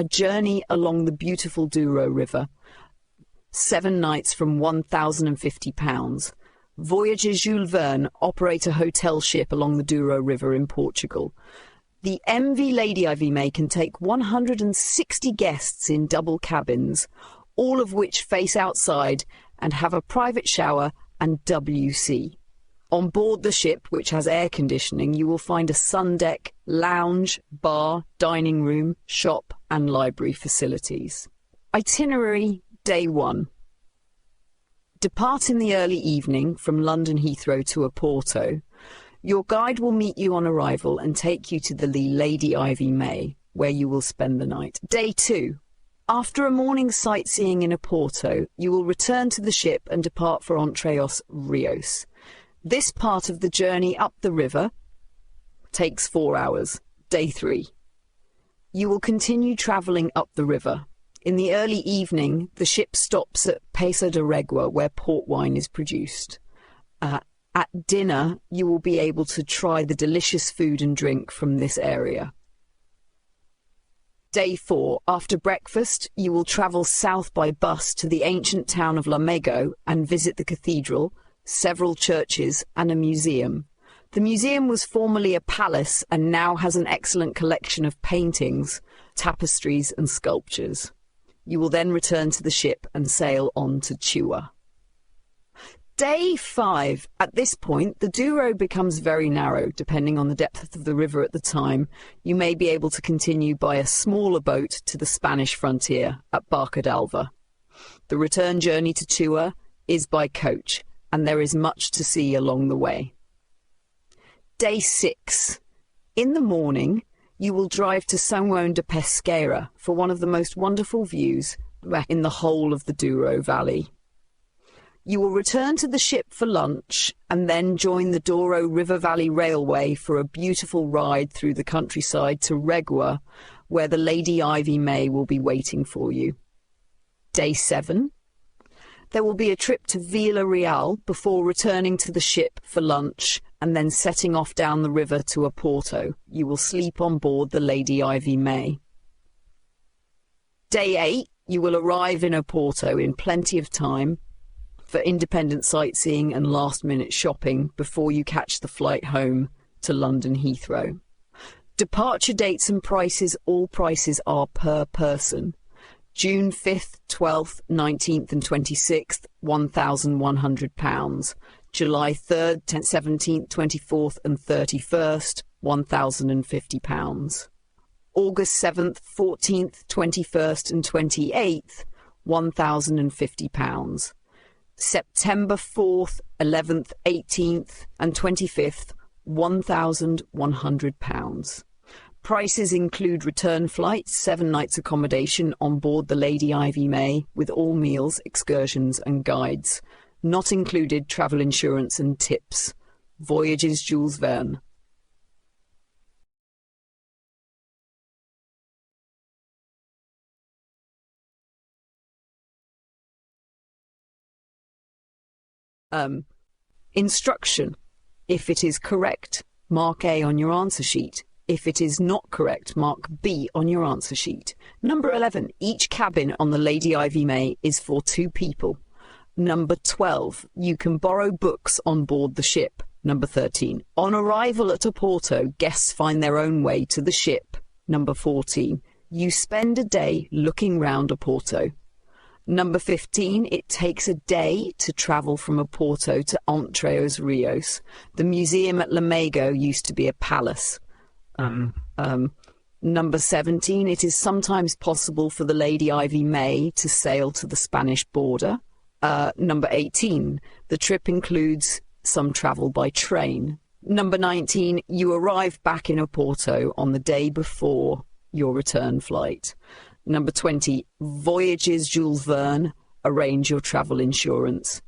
a journey along the beautiful Douro River. 7 nights from £1,050. Voyages Jules Verne operate a hotel ship along the Douro River in Portugal. The MV Lady Ivy May can take 160 guests in double cabins, all of which face outside and have a private shower and WC. On board the ship, which has air conditioning, you will find a sun deck, lounge, bar, dining room, shop and library facilities. Itinerary Day 1. Depart in the early evening from London Heathrow to Oporto. Your guide will meet you on arrival and take you to the Lady Ivy May, where you will spend the night. Day 2. After a morning sightseeing in Oporto, you will return to the ship and depart for Entre Rios. This part of the journey up the river takes 4 hours. Day 3. You will continue travelling up the river. In the early evening, the ship stops at Paisa de Regua, where port wine is produced. At dinner, you will be able to try the delicious food and drink from this area. Day 4. After breakfast, you will travel south by bus to the ancient town of Lamego and visit the cathedral, several churches and a museum. The museum was formerly a palace and now has an excellent collection of paintings, tapestries and sculptures. You will then return to the ship and sail on to Chua. Day 5. At this point, the Douro becomes very narrow, depending on the depth of the river at the time. You may be able to continue by a smaller boat to the Spanish frontier at Barca d'Alva. The return journey to Chua is by coach, and there is much to see along the way. Day 6. In the morning, you will drive to São João de Pesqueira for one of the most wonderful views in the whole of the Douro Valley. You will return to the ship for lunch and then join the Douro River Valley Railway for a beautiful ride through the countryside to Regua, where the Lady Ivy May will be waiting for you. Day 7. There will be a trip to Vila Real before returning to the ship for lunch and then setting off down the river to Oporto. You will sleep on board the Lady Ivy May. Day 8. You will arrive in Oporto in plenty of time for independent sightseeing and last-minute shopping before you catch the flight home to London Heathrow. Departure dates and prices, all prices are per person. June 5th, 12th, 19th and 26th, £1,100. July 3rd, 17th, 24th and 31st, £1,050. August 7th, 14th, 21st and 28th, £1,050. September 4th, 11th, 18th and 25th, £1,100. Prices include return flights, 7 nights accommodation on board the Lady Ivy May with all meals, excursions and guides. Not included travel insurance and tips. Voyages Jules Verne. Instruction. If it is correct, mark A on your answer sheet. If it is not correct, mark B on your answer sheet. Number 11. Each cabin on the Lady Ivy May is for 2 people. Number 12. You can borrow books on board the ship. Number 13. On arrival at Oporto, guests find their own way to the ship. Number 14. You spend a day looking round Oporto. Number 15. It takes a day to travel from Oporto to Entre Rios. The museum at Lamego used to be a palace. Number 17. It is sometimes possible for the Lady Ivy May to sail to the Spanish border. Number 18. The trip includes some travel by train. Number 19. You arrive back in Oporto on the day before your return flight. Number 20. Voyages Jules Verne. Arrange your travel insurance.